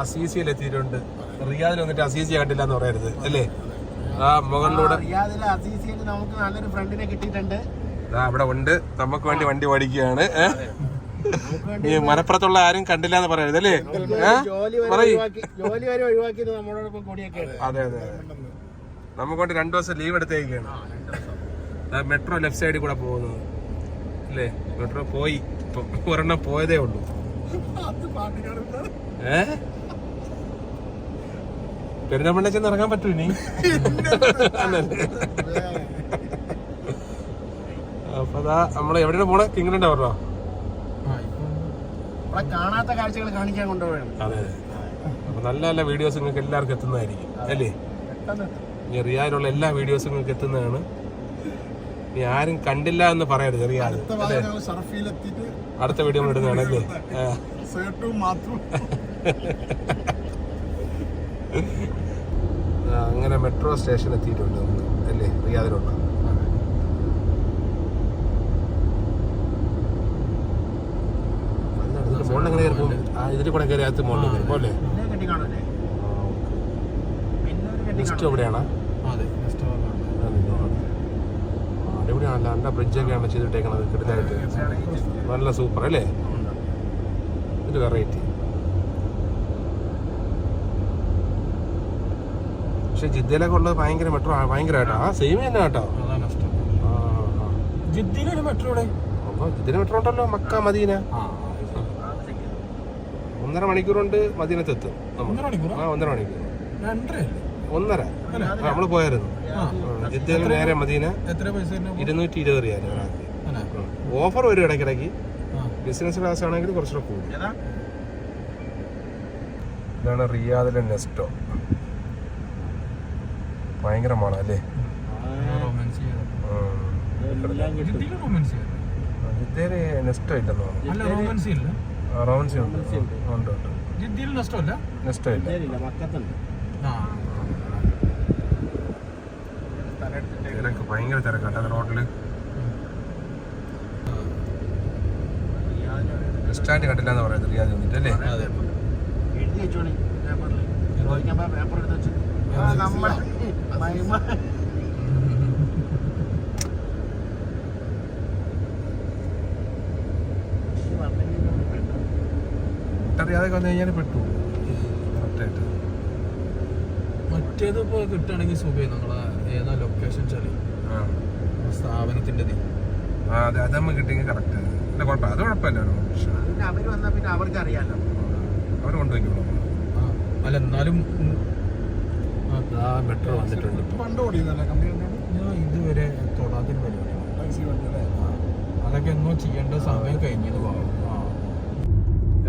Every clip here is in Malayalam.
അസീസിയിൽ എത്തിയിട്ടുണ്ട്. റിയാദിൽ വന്നിട്ട് അസീസിയെ കണ്ടില്ല എന്ന് പറയരുത് അല്ലേ? ആ മുകളിലൂടെ നമുക്ക് നല്ലൊരു ഫ്രണ്ടിനെ കിട്ടിയിട്ടുണ്ട്. അവിടെ ഉണ്ട്, നമുക്ക് വേണ്ടി വണ്ടി ഓടിക്കുകയാണ്. ഈ മലപ്പുറത്തുള്ള ആരും കണ്ടില്ല എന്ന് പറയരുത് അല്ലേ? അതെ അതെ, നമുക്ക് വേണ്ടി 2 ദിവസം ലീവ് എടുത്തേക്കാണ്. മെട്രോ ലെഫ്റ്റ് സൈഡിൽ കൂടെ പോകുന്നത് അല്ലേ? മെട്രോ പോയി, ഒരെണ്ണം പോയതേ ഉള്ളൂ. പെരുന്തൽമണ്ണ ചെന്ന് ഇറങ്ങാൻ പറ്റൂ ഇനി? അപ്പൊ അതാ നമ്മള് എവിടെയാണ് പോണേ? കിങ്ഡം ടവറിലോ? കാണാത്ത കാഴ്ചകൾ കാണിക്കാൻ കൊണ്ടുപോകണം. അതെ, അപ്പൊ നല്ല നല്ല വീഡിയോസ് നിങ്ങൾക്ക് എല്ലാവർക്കും എത്തുന്നതായിരിക്കും അല്ലേ? ഇനി റിയാദിലുള്ള എല്ലാ വീഡിയോസും നിങ്ങൾക്ക് എത്തുന്നതാണ്. ഇനി ആരും കണ്ടില്ല എന്ന് പറയരുത് റിയാദ് അല്ലേ? അടുത്ത വീഡിയോ ഇടുന്നതാണ് അല്ലേ? അങ്ങനെ മെട്രോ സ്റ്റേഷൻ എത്തിയിട്ടുണ്ട് നമ്മൾ അല്ലേ? റിയാദിലുള്ള മോളിൽ എങ്ങനെ കയറി പോകും? ഇതിൽ കൂടെ കയറി അകത്ത് മോളിൽ കയറി പോലെ. നെക്സ്റ്റ് എവിടെയാണ്? അടിപൊളിയാണല്ലോ, നല്ല ബ്രിഡ്ജൊക്കെയാണ് ചെയ്തിട്ടേക്കണത് കിടലായിട്ട്. നല്ല സൂപ്പർ അല്ലേ? ഒരു വെറൈറ്റി. പക്ഷെ ജിദ്ദയിലൊക്കെ ഉള്ളത് ഭയങ്കര മെട്രോ ഭയങ്കരമായിട്ടാ. സെയിം തന്നെ കേട്ടോ. ജിദ്ദയിലൊരു മെട്രോ ജിദ്ദയിലെ മെട്രോ ഉണ്ടല്ലോ, മക്ക മദീന. 1.5 മണിക്കൂർ കൊണ്ട് മദീനത്തെത്തും. 1.5 മണിക്കൂർ 1.5 നമ്മള് പോയായിരുന്നു. ജിദ്ദയിൽ നേരെ മദീന. 220 റിയാൽ ഒരാൾക്ക്. ഓഫർ വരും ഇടയ്ക്കിടയ്ക്ക്. ബിസിനസ് ക്ലാസ് ആണെങ്കിൽ കുറച്ചുകൂടെ കൂടും. ഇതാണ് റിയാദിലെ നെസ്റ്റോ. ഭയങ്കരമാണ് അല്ലേ? ജിദ്ദയില് നെസ്റ്റോ ഇല്ലെന്ന് തോന്നുന്നു. റോമൻസി ഉണ്ട്. നെസ്റ്റോ ഇല്ല. തിരക്ക് ഭയങ്കര തിരക്കാട്ടെ റോഡില്. ബസ് സ്റ്റാൻഡ് കണ്ടില്ല എന്ന് പറയുന്നത് റിയാദ് വന്നിട്ട് അല്ലേ? റിയാദൊക്കെ വന്നു കഴിഞ്ഞാൽ പെട്ടു കറക്റ്റായിട്ട്. മറ്റേത് ഇപ്പോൾ കിട്ടുകയാണെങ്കിൽ സുഖമായി. നമ്മളെ ഏതാ ലൊക്കേഷൻ വെച്ചാൽ സ്ഥാപനത്തിൻ്റെ അതെ, അത് നമുക്ക് കിട്ടിയെങ്കിൽ കറക്റ്റ്. അല്ല കുഴപ്പം, അത് കുഴപ്പമില്ല. അവര് വന്നാൽ പിന്നെ അവർക്ക് അറിയാലോ, അവർ കൊണ്ടുപോയിക്കോളൂ. അല്ല എന്നാലും മെട്രോ വന്നിട്ടുണ്ട്. ഞാൻ ഇതുവരെ തൊടാത്തൊരു പരിപാടിയാണ്. അതൊക്കെ എന്നോ ചെയ്യേണ്ട സമയം കഴിഞ്ഞത്.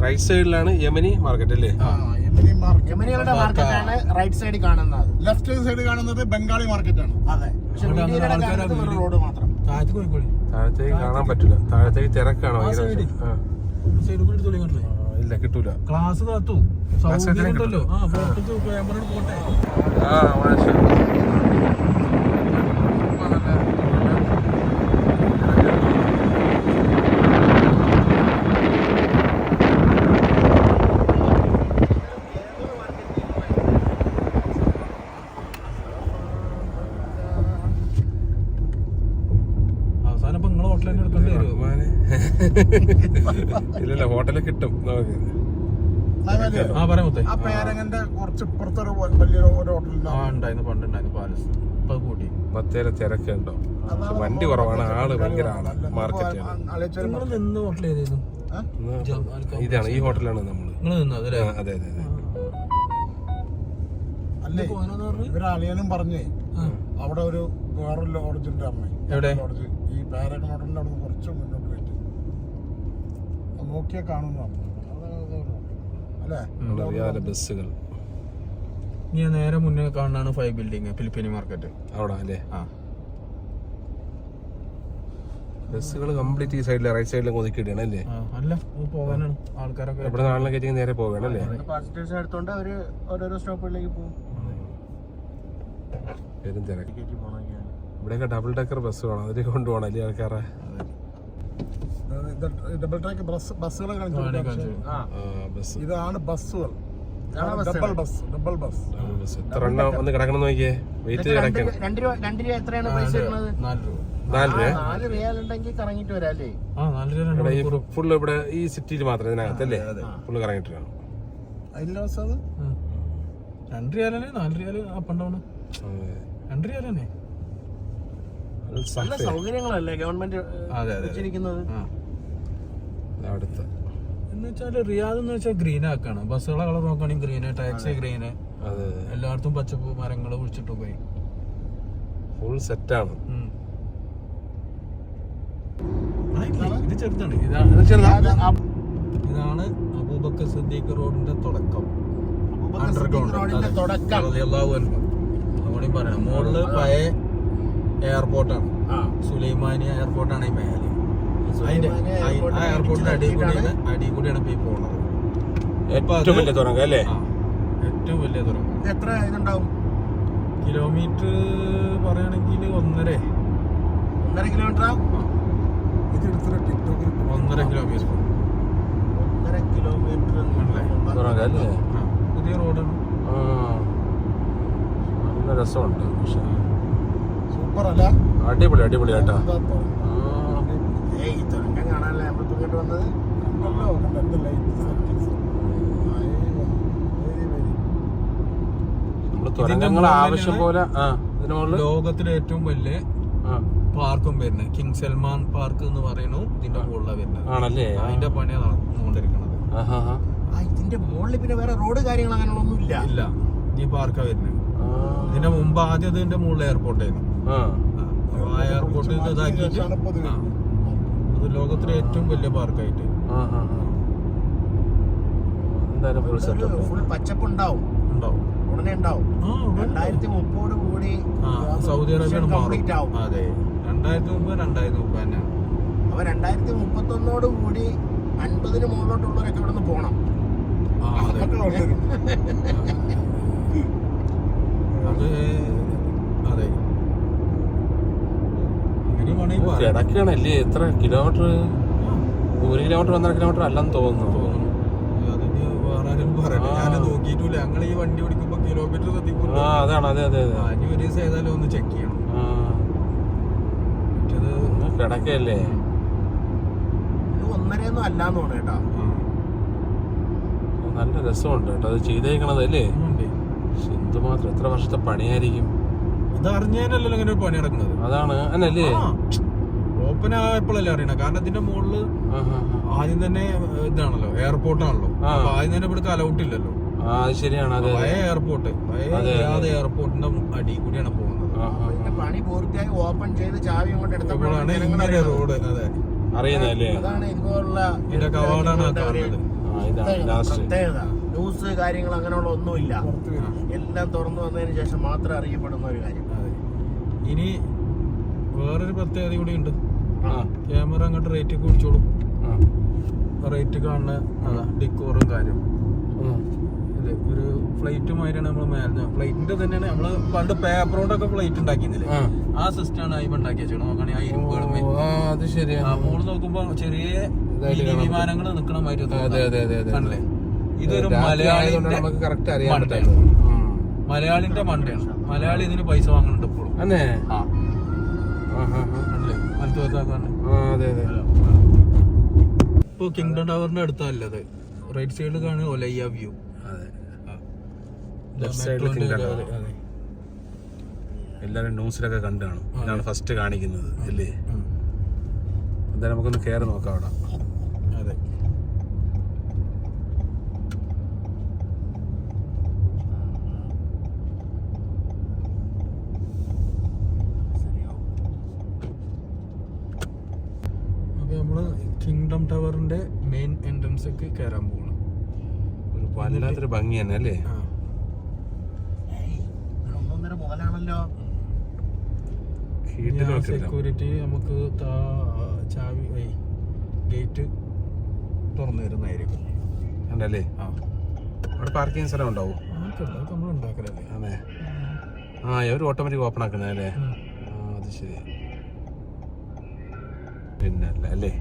റൈറ്റ് സൈഡിലാണ് യമനി മാർക്കറ്റ് അല്ലേ? യമനികളുടെ മാർക്കറ്റാണ് റൈറ്റ് സൈഡിൽ കാണുന്നത്. ലെഫ്റ്റ് സൈഡ് കാണുന്നത് ബംഗാളി മാർക്കറ്റാണ്. അതെ, റോഡ് മാത്രം. താഴത്തേക്ക് കാണാൻ പറ്റില്ല. താഴത്തേക്ക് തിരക്കാണ് ഭയങ്കര. ഇല്ല, കിട്ടൂല. ക്ലാസ് കാത്തു സൗകര്യമുണ്ടല്ലോ. പോട്ടെ. ഇല്ലല്ല, ഹോട്ടലിൽ കിട്ടും നമുക്ക്. ബത്തേര തിരക്കുണ്ടോ? വണ്ടി കുറവാണ്, ആള് ഭയങ്കര ആളാണ്. മാർക്കറ്റ് ഇതാണ്, ഈ ഹോട്ടലാണ് നമ്മള്. അതെ അതെ അല്ലേ? ഇവരളിയനും പറഞ്ഞേ അവിടെ ഒരു വേറൊരു ലോഡ്ജിന്റെ അമ്മ. ലോഡ്ജ് ഈ പാരഗൺ ഹോട്ടലിന്റെ അവിടെ കുറച്ച് മുന്നോട്ട് പോയിട്ട് നോക്കിയാൽ കാണുന്നു അല്ലേ? ബസ്സുകൾ ഞാൻ നേരെ മുന്നേ കാണാണ് 5 ബിൽഡിംഗ് ഫിലിപ്പീനി മാർക്കറ്റ് അവിടെ അല്ലേ? ബസ്സുകൾ കംപ്ലീറ്റ് ഈ സൈഡിൽ റൈറ്റ് സൈഡിലേക്ക് ഒതുക്കിയിട്ടാണ് അല്ലേ? അല്ല, പോകാനാണ് ആൾക്കാരൊക്കെ. ഇവിടെ നാളിലെ കയറ്റി നേരെ പോകണം അല്ലേ? എടുത്തോണ്ട് അവര് ഓരോരോ സ്റ്റോപ്പുകളിലേക്ക് പോകും. ഇവിടെയൊക്കെ ഡബിൾ ഡെക്കർ ബസ് വേണം, അതിലേക്ക് കൊണ്ടുപോകണം അല്ലേ ആൾക്കാരെ? ഡബിൾ ട്രാക്ക് ബസ്സുകൾ. ഇതാണ് ബസ്സുകൾ. ഡബിൾ ബസ് എത്ര എണ്ണം വന്ന് കിടക്കണം നോക്കിയേ, വെയിറ്റ് കിടക്കണം. 2 രൂപ എത്രയാണ് പൈസ വരുന്നത്? 4 രൂപ. 4 രൂപ. 4 റിയാൽ ഉണ്ടെങ്കിൽ കറങ്ങിട്ട് വരാം അല്ലേ? 4 രൂപ. ഈ ഫുള്ള് ഇവിടെ ഈ സിറ്റിയിൽ മാത്രം ഇതിനകത്തല്ലേ ഫുള്ള് കറങ്ങിട്ട് വേണം. അതിന്റെ ബസ് അത് 2 റിയാലല്ലേ? 4 റിയാല് അപ്പ് ആൻഡ് ഡൗൺ. 2 റിയാലല്ലേ? നല്ല സൗകര്യങ്ങളല്ലേ ഗവൺമെന്റ് വെച്ചിരിക്കുന്നത്. അടുത്ത എന്ന് വെച്ചാല് റിയാദ് എന്ന് വെച്ചാൽ ഗ്രീൻ ആക്കാണ്. ബസ്സുകളെ കളർ നോക്കുകയാണെങ്കിൽ ഗ്രീന്, ടാക്സി ഗ്രീന്, എല്ലായിടത്തും പച്ചപ്പ് മരങ്ങൾ കുഴിച്ചിട്ട് പോയി ഫുൾ സെറ്റാണ്. ഇത് ചെറുതാണ്. ഇതാണ് അബൂബക്കർ സിദ്ദീഖ് റോഡിന്റെ തുടക്കം. റോഡിന്റെ തുടക്കം അതുകൂടി പറയണം. മുകളില് പഴയ എയർപോർട്ടാണ്, സുലൈമാനിയ എയർപോർട്ടാണ് ഈ മേലെ. അതിന്റെ ആ എയർപോർട്ടിന്റെ അടി കൂടിയാണ് ഇപ്പൊ ഈ പോണത്. ഏറ്റവും വലിയ തുറങ്കം അല്ലേ? ഏറ്റവും വലിയ തുറങ്കം. എത്ര ഇതുണ്ടാവും? കിലോമീറ്റർ പറയുകയാണെങ്കിൽ 1.5 കിലോമീറ്റർ. 1.5 കിലോമീറ്റർ. 1.5 കിലോമീറ്റർ തുറങ്കം അല്ലേ? പുതിയ റോഡാണ്. നല്ല രസമുണ്ട്. പക്ഷെ സൂപ്പർ അല്ല? അടിപൊളി അടിപൊളി കേട്ടാ. ഈ തുരങ്കം കാണാനല്ലേ നമ്മൾ ഇങ്ങോട്ട് വന്നത്. നമ്മള് തുരങ്കങ്ങൾ ആവശ്യം പോലെ. ലോകത്തിലെ ഏറ്റവും വലിയ പാർക്കും വരുന്നത് കിങ് സൽമാൻ പാർക്ക് എന്ന് പറയുന്നു. ഇതിന്റെ മുകളിലാണ് വരുന്നത്. ആണല്ലേ? അതിന്റെ പണിയാണ് നടന്നുകൊണ്ടിരിക്കുന്നത്. ഇതിന്റെ മുകളിൽ പിന്നെ വേറെ റോഡ് കാര്യങ്ങൾ അങ്ങനെയൊന്നും ഇല്ല. ഈ പാർക്കാ വരുന്നത്. ഇതിന്റെ മുമ്പ് ആദ്യം ഇതിന്റെ മുകളിൽ എയർപോർട്ടായിരുന്നു. ആ എയർപോർട്ട് ഇതാക്കിയിട്ട് അത് ലോകത്തിലെ ഏറ്റവും വലിയ പാർക്കായിട്ട്. ഫുൾ പച്ചപ്പ് ഉണ്ടാവും ഉടനെ ഉണ്ടാവും. 2030 കൂടി സൗദി അറേബ്യ കംപ്ലീറ്റ് ആവും. അതെ, 2030 തന്നെയാണ്. അപ്പൊ 2031 കൂടി 50 മുകളിലോട്ടുള്ളവരൊക്കെ ഇവിടെ നിന്ന് പോണം. അത് അതെ, കിടക്കണല്ലേ? എത്ര കിലോമീറ്റർ? 1 കിലോമീറ്റർ 1.5 കിലോമീറ്റർ അല്ലെന്ന് തോന്നുന്നു. ഞാൻ നോക്കിയിട്ടില്ല. ഞങ്ങൾ ഈ വണ്ടി ഓടിക്കുമ്പോ കിലോമീറ്റർ ശ്രദ്ധിക്കുന്നു. അതാണ്. അതെ അതെ അതെ. ഒരു ദിവസം ഏതായാലും ഒന്ന് ചെക്ക് ചെയ്യണം. കിടക്കല്ലേ? 1.5 അല്ലാന്ന് തോന്നുന്നു കേട്ടോ. നല്ല രസമുണ്ട് കേട്ടോ അത് ചെയ്തേക്കണത് അല്ലേ? എന്തുമാത്രം എത്ര വർഷത്തെ പണിയായിരിക്കും. ഇത് അറിഞ്ഞാലല്ലോ ഇങ്ങനെ ഒരു പണി നടക്കുന്നത്. അതാണ് അല്ലേ? ഓപ്പൺ ആയപ്പോഴല്ലേ അറിയണ. കാരണം ഇതിന്റെ മുകളില് ആദ്യം തന്നെ ഇതാണല്ലോ, എയർപോർട്ടാണല്ലോ. അപ്പൊ ആദ്യം തന്നെ ഇവിടെ അലൗട്ട് ഇല്ലല്ലോ. ശരിയാണ്. പഴയ എയർപോർട്ട്, എയർപോർട്ടിന്റെ അടി കൂടിയാണ് പോകുന്നത്. പണി പൂർത്തിയായി ഓപ്പൺ ചെയ്ത് ചാവി അങ്ങോട്ട് എടുത്തപ്പോഴാണ് ഇങ്ങനെ റോഡ്. അതെ, അറിയുന്നല്ലേ? അതാണ് ഇതുപോലുള്ള ഇതിന്റെ കവാടാണ് കാണുന്നത്. പ്രത്യേകത. ന്യൂസ് കാര്യങ്ങൾ അങ്ങനെയുള്ള ഒന്നുമില്ല. എല്ലാം തുറന്നു വന്നതിന് ശേഷം മാത്രം അറിയപ്പെടുന്ന ഒരു കാര്യം. ഇനി വേറൊരു പ്രത്യേകത കൂടി ഉണ്ട്. ക്യാമറ അങ്ങോട്ട് റേറ്റ് കുടിച്ചോളും. റേറ്റ് കാണുന്ന ഡിക്കോറും കാര്യം. ഇത് ഒരു ഫ്ലൈറ്റ് മാതിരിയാണ് നമ്മൾ മേലെ. ഫ്ലൈറ്റിന്റെ തന്നെയാണ് നമ്മള് പണ്ട് പേപ്പർ കൊണ്ടൊക്കെ ഫ്ലൈറ്റ് ഉണ്ടാക്കിയിരുന്നില്ലേ? ആ സിസ്റ്റമാണ് അയിമ ഉണ്ടാക്കി വെച്ചോ. നോക്കുകയാണെങ്കിൽ ആ ഇരുമ്പുകളുമേ. മോള് നോക്കുമ്പോ ചെറിയ വിമാനങ്ങൾ നിക്കണ മാതിരി കണ്ടില്ലേ? ഇതൊരു മലയാളിന്റെ മണ്ടയാണ്. മലയാളി ഇതിന് പൈസ വാങ്ങുന്നുണ്ട് ഇപ്പോഴും. ഇപ്പൊ കിങ്ഡം ടവറിന്റെ അടുത്തല്ലത്. റൈറ്റ് സൈഡിൽ കാണുക ഒലയ്യ വ്യൂ. എല്ലാരും ന്യൂസിലൊക്കെ കണ്ടു കാണും. ഇതാണ് ഫസ്റ്റ് കാണിക്കുന്നത് അല്ലേ? എന്തായാലും നമുക്കൊന്ന് കയറി നോക്കാം അവിടെ. അതെ, നമ്മള് കിങ്ഡം ടവറിന്റെ മെയിൻ എൻട്രൻസ് കയറാൻ പോകണം. ഒരു വല്ലാത്തൊരു ഭംഗി തന്നെ അല്ലേ? മുതലാണല്ലോ. സെക്യൂരിറ്റി നമുക്ക് ചാവി ഗേറ്റ് തുറന്നു തരുന്നതായിരിക്കും. അല്ലേ? അവിടെ പാർക്കിംഗ് സ്ഥലം ഉണ്ടാവും. നമ്മൾ ഉണ്ടാക്കലല്ലേ? അതെ. ഒരു ഓട്ടോമാറ്റിക് ഓപ്പൺ ആക്കുന്നതല്ലേ? അത് ശരി. പിന്നല്ല അല്ലേ?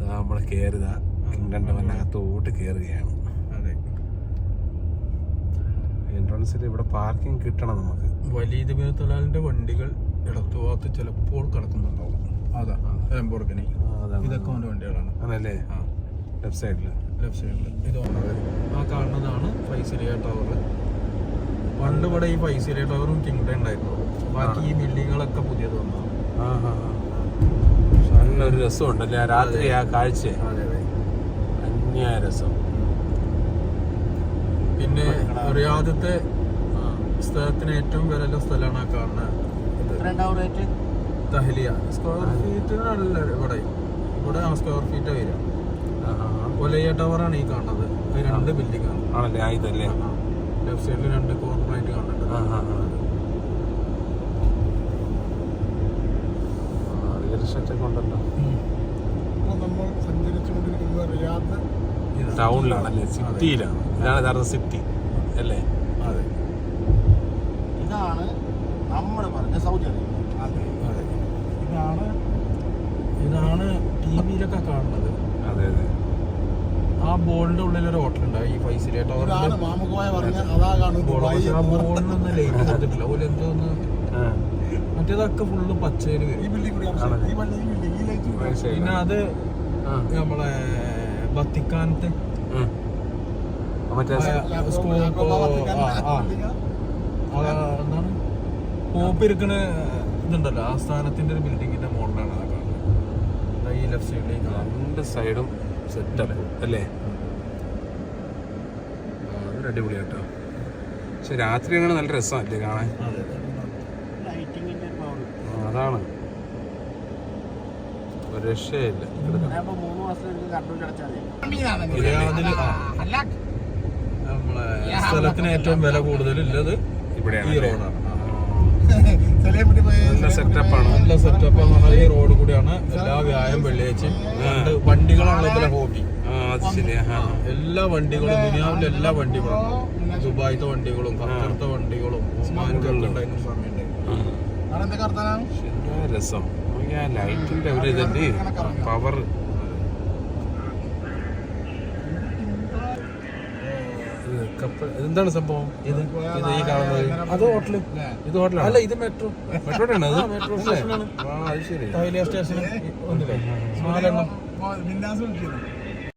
നമ്മൾ കയറുക കിങ്ഡം ടവറിനകത്തോട്ട് കയറുകയാണ്. അതെ, മനസ്സിൽ ഇവിടെ പാർക്കിംഗ് കിട്ടണം നമുക്ക്. വലീദ് ബിൻ തലാലിന്റെ വണ്ടികൾ ഇടത്തുഭാഗത്ത് ചിലപ്പോൾ കിടക്കുന്നുണ്ടാവും. അതാ ലംബോർഗിനി, ഇതൊക്കെ അവന്റെ വണ്ടികളാണ്. ആണല്ലേ? ലെഫ്റ്റ് സൈഡില് ഇത് ആ കാണുന്നതാണ് ഫൈസലിയ ടവർ. പണ്ട് ഇവിടെ ഈ ഫൈസലിയ ടവറും കിങ്ഡം ഉണ്ടായിരുന്നു. ബാക്കി ഈ ബിൽഡിങ്ങുകളൊക്കെ പുതിയത് വന്നതാണ്. നല്ലൊരു രസമുണ്ടല്ലേ രാത്രി ആ കാഴ്ച, അന്യായ രസം. പിന്നെ റിയാദത്തെ സ്ഥലത്തിന് ഏറ്റവും വിലയുള്ള സ്ഥലമാണ് ആ കാണുന്നത് തഹ്ലിയ. സ്ക്വയർ ഫീറ്റിനല്ല ഇവിടെ സ്ക്വയർ ഫീറ്റ് വരിക. ഒലയ ടവറാണ് ഈ കാണുന്നത്. രണ്ട് ബിൽഡിംഗ് ആണ്. ആണല്ലേ? ഇതല്ലേ ലെഫ്റ്റ് സൈഡിൽ രണ്ട് കോർണറായിട്ട് കാണുന്നുണ്ട്. ഉണ്ടല്ലോ. നമ്മൾ സഞ്ചരിച്ചുകൊണ്ടിരിക്കുന്നത് റിയാദ് ടൗണിലാണല്ലേ? സിറ്റിയിലാണ്. ഇതാണ് യഥാർത്ഥ സിറ്റി അല്ലേ? അതെ. ഇതാണ് നമ്മൾ പറഞ്ഞ സൗദി അറേബ്യ. ഇതാണ് ടി വിയിലൊക്കെ കാണുന്നത്. അതെ അതെ. ആ ബോളിന്റെ ഉള്ളിൽ ഒരു ഹോട്ടൽ ഉണ്ട്. ഈ ഫൈസലിയ ടവറിന്റെ ബോളിനൊന്നും ലൈറ്റ് കൊടുത്തിട്ടില്ല. പോലെ എന്തോന്ന് മറ്റേതൊക്കെ ഫുള്ള് പച്ചയില് വരും. പിന്നെ അത് നമ്മളെ വത്തിക്കാനത്തെ എന്താണ് പോപ്പ് ഇരിക്കണ ഇതുണ്ടല്ലോ, ആ സ്ഥാനത്തിന്റെ ഒരു ബിൽഡിങ്ങിന്റെ മോഡലാണ് ആ കാണുന്നത്. ഈ ലെഫ്റ്റ് സൈഡിലേക്ക് രണ്ട് സൈഡും സെറ്റപ്പ് അല്ലേ? അതൊരു അടിപൊളിയാട്ടോ. പക്ഷെ രാത്രി അങ്ങനെ നല്ല രസമല്ലേ കാണാൻ? അതാണ് ഒരു രക്ഷയില്ല. നമ്മളെ സ്ഥലത്തിന് ഏറ്റവും വില കൂടുതലുള്ളത് ഇവിടെയാണ്. ഈ റോഡാണ്. നല്ല സെറ്റപ്പാണ്. നല്ല സെറ്റപ്പ് എന്ന് പറഞ്ഞാൽ ഈ റോഡ് കൂടിയാണ് എല്ലാ വ്യാഴം വെള്ളിയാഴ്ചയും വണ്ടികളാണല്ലോ ഇതിലെ ഹോബി. അത് ശരിയാ. എല്ലാ വണ്ടികളും, ദുനിയാവിലെ എല്ലാ വണ്ടികളും, ദുബായിത്തെ വണ്ടികളും ഖത്തറത്തെ വണ്ടികളും ഒമാനിന്റെ ഒക്കെ ഉണ്ടായിരുന്ന സമയമുണ്ട്. രസം ലൈറ്റിന്റെ ഒരു ഇതല്ലേ, പവർ. എന്താണ് സംഭവം? ഇത് ഈ കാണുന്നത് അത് ഹോട്ടല്. ഇത് ഹോട്ടലാണ്? അല്ല, ഇത് മെട്രോ. മെട്രോയാണ് അത്? മെട്രോ സ്റ്റേഷനാണ്. അത് ശരി. തഹ്ലിയ സ്റ്റേഷൻ ഒന്നില്ലേ? 4 എണ്ണം.